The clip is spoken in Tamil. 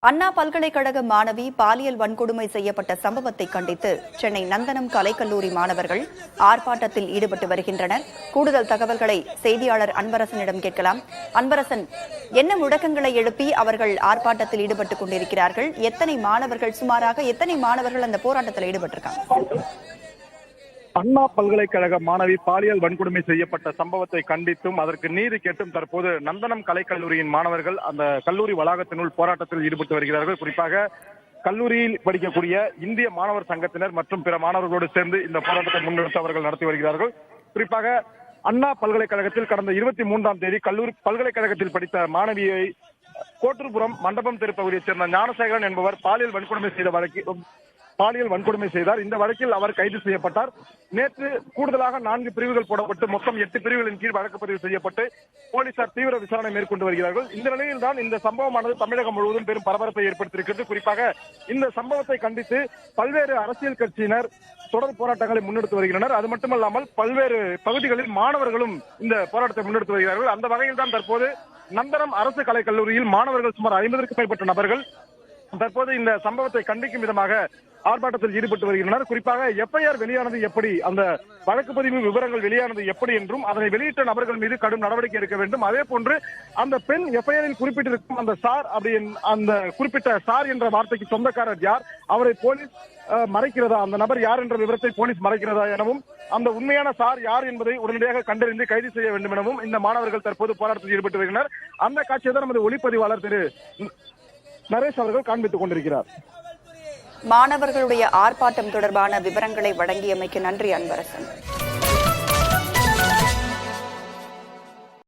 அண்ணா பல்கலைக்கழக மாணவி பாலியல் வன்கொடுமை செய்யப்பட்ட சம்பவத்தை கண்டித்து சென்னை நந்தனம் கலைக்கல்லூரி மாணவர்கள் ஆர்ப்பாட்டத்தில் ஈடுபட்டு வருகின்றனர். கூடுதல் தகவல்களை செய்தியாளர் அன்பரசனிடம் கேட்கலாம். அன்பரசன், என்ன முழக்கங்களை எழுப்பி அவர்கள் ஆர்ப்பாட்டத்தில் ஈடுபட்டுக் கொண்டிருக்கிறார்கள்? சுமாராக எத்தனை மாணவர்கள் அந்த போராட்டத்தில் ஈடுபட்டிருக்காங்க? அண்ணா பல்கலைக்கழக மாணவி பாலியல் வன்கொடுமை செய்யப்பட்ட சம்பவத்தை கண்டித்தும் அதற்கு நீதி கேட்டும் தற்போது நந்தனம் கலைக்கல்லூரியின் மாணவர்கள் அந்த கல்லூரி வளாகத்தினுள் போராட்டத்தில் ஈடுபட்டு வருகிறார்கள். குறிப்பாக கல்லூரியில் படிக்கக்கூடிய இந்திய மாணவர் சங்கத்தினர் மற்றும் பிற மாணவர்களோடு சேர்ந்து இந்த போராட்டத்தை முன்னெடுத்து அவர்கள் நடத்தி வருகிறார்கள். குறிப்பாக அண்ணா பல்கலைக்கழகத்தில் கடந்த 23ஆம் தேதி பல்கலைக்கழகத்தில் படித்த மாணவியை கோட்டூர்புரம் மண்டபம் தெரு பகுதியைச் சேர்ந்த ஞானசேகரன் என்பவர் பாலியல் வன்கொடுமை செய்தார். இந்த வழக்கில் அவர் கைது செய்யப்பட்டார். நேற்று கூடுதலாக 4 பிரிவுகள் போடப்பட்டு மொத்தம் 8 பிரிவுகளின் கீழ் வழக்கு பதிவு செய்யப்பட்டு போலீசார் தீவிர விசாரணை மேற்கொண்டு வருகிறார்கள். இந்த நிலையில் தான் இந்த சம்பவமானது தமிழகம் முழுவதும் பெரும் பரபரப்பை ஏற்படுத்தியிருக்கிறது. குறிப்பாக இந்த சம்பவத்தை கண்டித்து பல்வேறு அரசியல் கட்சியினர் தொடர் போராட்டங்களை முன்னெடுத்து வருகின்றனர். அது மட்டுமல்லாமல் பல்வேறு பகுதிகளில் மாணவர்களும் இந்த போராட்டத்தை முன்னெடுத்து வருகிறார்கள். அந்த வகையில் தான் தற்போது நந்தனம் அரசு கலைக்கல்லூரியில் மாணவர்கள் சுமார் 50க்கும் மேற்பட்ட நபர்கள் தற்போது இந்த சம்பவத்தை கண்டிக்கும் விதமாக ஆர்ப்பாட்டத்தில் ஈடுபட்டு வருகின்றனர். குறிப்பாக எஃப்ஐஆர் வெளியானது எப்படி, அந்த வழக்கு பதிவு விவரங்கள் வெளியானது எப்படி என்றும் அதனை வெளியிட்ட நபர்கள் மீது கடும் நடவடிக்கை எடுக்க வேண்டும். அதே போன்று அந்த பெண் எஃப்ஐஆரில் குறிப்பிட்டிருக்கும் அந்த சார் அந்த குறிப்பிட்ட சார் என்ற வார்த்தைக்கு சொந்தக்காரர் யார், அவரை போலீஸ் மறைக்கிறதா, அந்த நபர் யார் என்ற விவரத்தை போலீஸ் மறைக்கிறதா எனவும் அந்த உண்மையான சார் யார் என்பதை உடனடியாக கண்டறிந்து கைது செய்ய வேண்டும் எனவும் இந்த மாணவர்கள் தற்போது போராட்டத்தில் ஈடுபட்டு வருகின்றனர். அந்த காட்சியை தான் நமது ஒளிப்பதிவாளர் திரு நரேஷ் அவர்கள் காண்பித்துக் கொண்டிருக்கிறார். மாணவர்களுடைய ஆர்ப்பாட்டம் தொடர்பான விவரங்களை வழங்கியமைக்கு நன்றி அன்பரசன்.